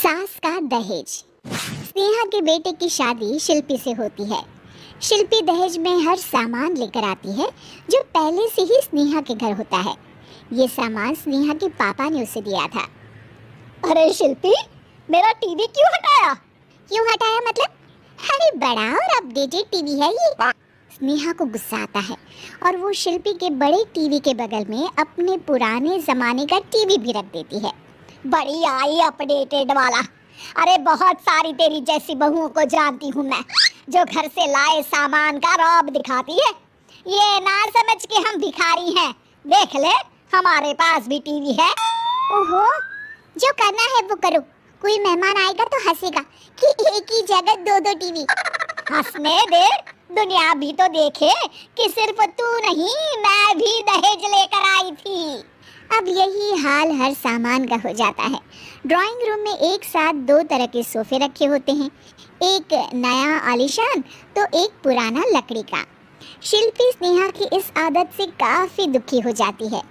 सास का दहेज। स्नेहा के बेटे की शादी शिल्पी से होती है। शिल्पी दहेज में हर सामान लेकर आती है जो पहले से ही स्नेहा के घर होता है। ये सामान स्नेहा के पापा ने उसे दिया था। अरे शिल्पी, मेरा टीवी क्यों हटाया? क्यों हटाया मतलब? अरे बड़ा और अपडेटेड टीवी है ये। स्नेहा को गुस्सा आता है और वो शिल्पी के बड़े टीवी के बगल में अपने पुराने जमाने का टीवी भी रख देती है। बड़ी आई अपडेटेड वाला। अरे बहुत सारी तेरी जैसी बहुओं को जानती हूँ मैं, जो घर से लाए सामान का रौब दिखाती है। ये ना समझ के हम भिखारी हैं। देख ले, हमारे पास भी टीवी है। ओहो, जो करना है वो करो। कोई मेहमान आएगा तो हंसेगा कि एक ही जगह दो दो टीवी। हंसने दे, दुनिया भी तो देखे कि सिर्फ तू नहीं, मैं भी दहेज लेकर आई थी। अब यही हाल हर सामान का हो जाता है। ड्राइंग रूम में एक साथ दो तरह के सोफे रखे होते हैं, एक नया आलीशान तो एक पुराना लकड़ी का। शिल्पी स्नेहा की इस आदत से काफी दुखी हो जाती है।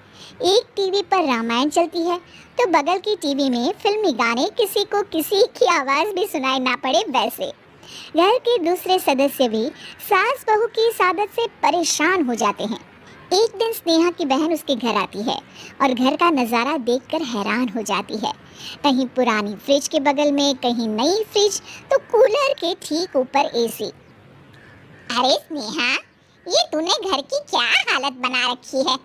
एक टीवी पर रामायण चलती है तो बगल की टीवी में फिल्मी गाने, किसी को किसी की आवाज भी सुनाई ना पड़े वैसे। घर के दूसरे सदस्य भी सास बहू की इस आदत से परेशान हो जाते हैं। एक दिन स्नेहा की बहन उसके घर आती है और घर का नज़ारा देखकर हैरान हो जाती है। कहीं पुरानी फ्रिज के बगल में, कहीं नई फ्रिज तो कूलर के ठीक ऊपर एसी। अरे स्नेहा, ये तूने घर की क्या हालत बना रखी है?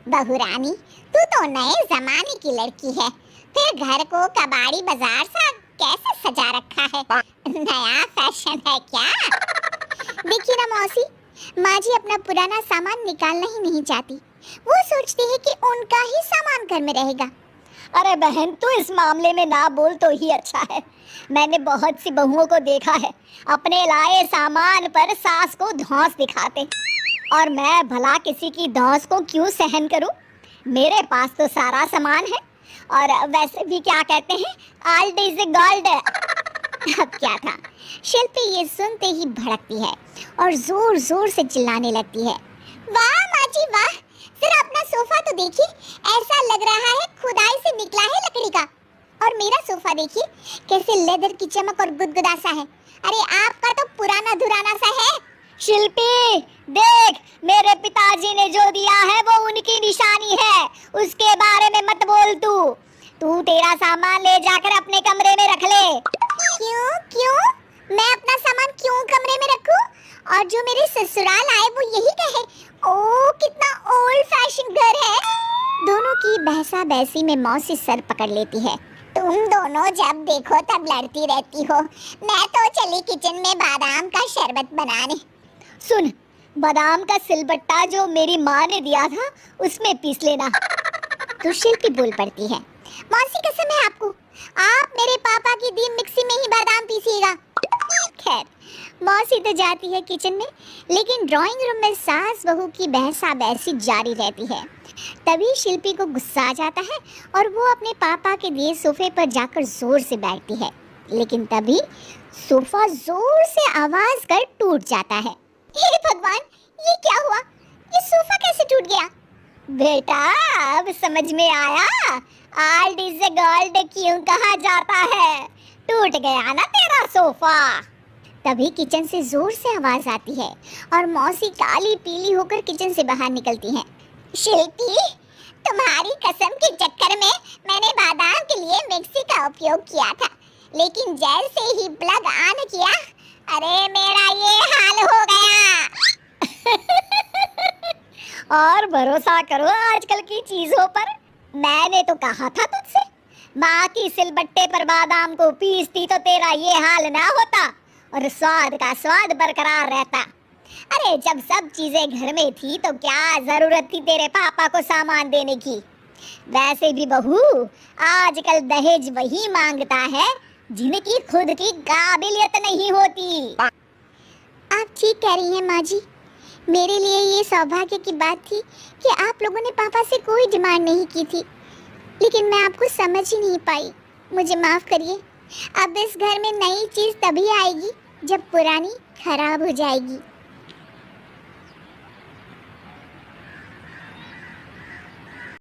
बहू रानी, तू तो नए जमाने की लड़की है, फिर घर को कबाड़ी बाजार सा कैसे सजा रखा है? नया फैशन है क्या? देखिए ना मौसी, माँ जी अपना पुराना सामान निकालना ही नहीं चाहती। वो सोचती है कि उनका ही सामान घर में रहेगा। अरे बहन, तू इस मामले में ना बोल तो ही अच्छा है। मैंने बहुत सी बहुओं को देखा है अपने लाए सामान पर सास को धौंस दिखाते, और मैं भला किसी की धौंस को क्यों सहन करूं? मेरे पास तो सारा सामान है, और वैसे भी क्या कहते हैं, ओल्ड इज गोल्ड। अब क्या था, शिल्पी ये सुनते ही भड़कती है और जोर जोर से चिल्लाने लगती है। वाह माँ जी वाह, जरा अपना सोफा तो देखिए, ऐसा लग रहा है खुदाई से निकला है लकड़ी का। और मेरा सोफा देखिए कैसे लेदर की चमक और गुदगुदा सा है। अरे आपका तो पुराना धुराना सा है। शिल्पी देख, मेरे पिताजी ने जो दिया है वो उनकी निशानी है, उसके बारे में मत बोल। तू तेरा सामान ले जाकर अपने कमरे में रख ले। क्यों क्यों? मैं अपना सामान क्यों कमरे में रखूं? और जो मेरे ससुराल आए वो यही कहे, ओह कितना ओल्ड फैशन घर है। दोनों की बहसा बहसी में मौसी सर पकड़ लेती है। तुम दोनों जब देखो तब लड़ती रहती हो। मैं तो चली किचन में बादाम का शरबत बनाने। सुन, बादाम का सिलबट्टा जो मेरी माँ ने दिया था उसमें पीस लेना। तो शिल्पी बोल पड़ती है, मौसी कसम है आपको, आप मेरे पापा की दी मिक्सी में ही बादाम पीसिएगा। खैर, मौसी तो जाती है किचन में, लेकिन ड्राइंग रूम में सास बहू की बहसा बहसी जारी रहती है। तभी शिल्पी को गुस्सा आ जाता है और वो अपने पापा के दिए सोफे पर जाकर जोर से बैठती है, लेकिन तभी सोफा जोर से आवाज कर टूट जाता है। हे भगवान, ये क्या हुआ? ये सोफा कैसे टूट गया? बेटा, अब समझ में आया ओल्ड इज गोल्ड क्यों कहा जाता है। टूट गया ना तेरा सोफा। तभी किचन से जोर से आवाज आती है और मौसी काली पीली होकर किचन से बाहर निकलती हैं। शिल्पी, तुम्हारी कसम के चक्कर में मैंने बादाम के लिए मिक्सी का उपयोग किया था, लेकिन जैसे ही प्लग ऑन किया, अरे मेरा ये हाल हो गया। और भरोसा करो आजकल की चीजों पर। मैंने तो कहा था तुझसे, माँ की सिलबट्टे पर बादाम को पीसती तो तेरा ये हाल ना होता और स्वाद का स्वाद बरकरार रहता। अरे जब सब चीजें घर में थी तो क्या जरूरत थी तेरे पापा को सामान देने की? वैसे भी बहू, आजकल दहेज वही मांगता है जिनकी खुद की काबिलियत नहीं होती। आप ठीक कह रही हैं माँ जी। मेरे लिए ये सौभाग्य की बात थी कि आप लोगों ने पापा से कोई डिमांड नहीं की थी, लेकिन मैं आपको समझ ही नहीं पाई। मुझे माफ़ करिए। अब इस घर में नई चीज़ तभी आएगी जब पुरानी खराब हो जाएगी।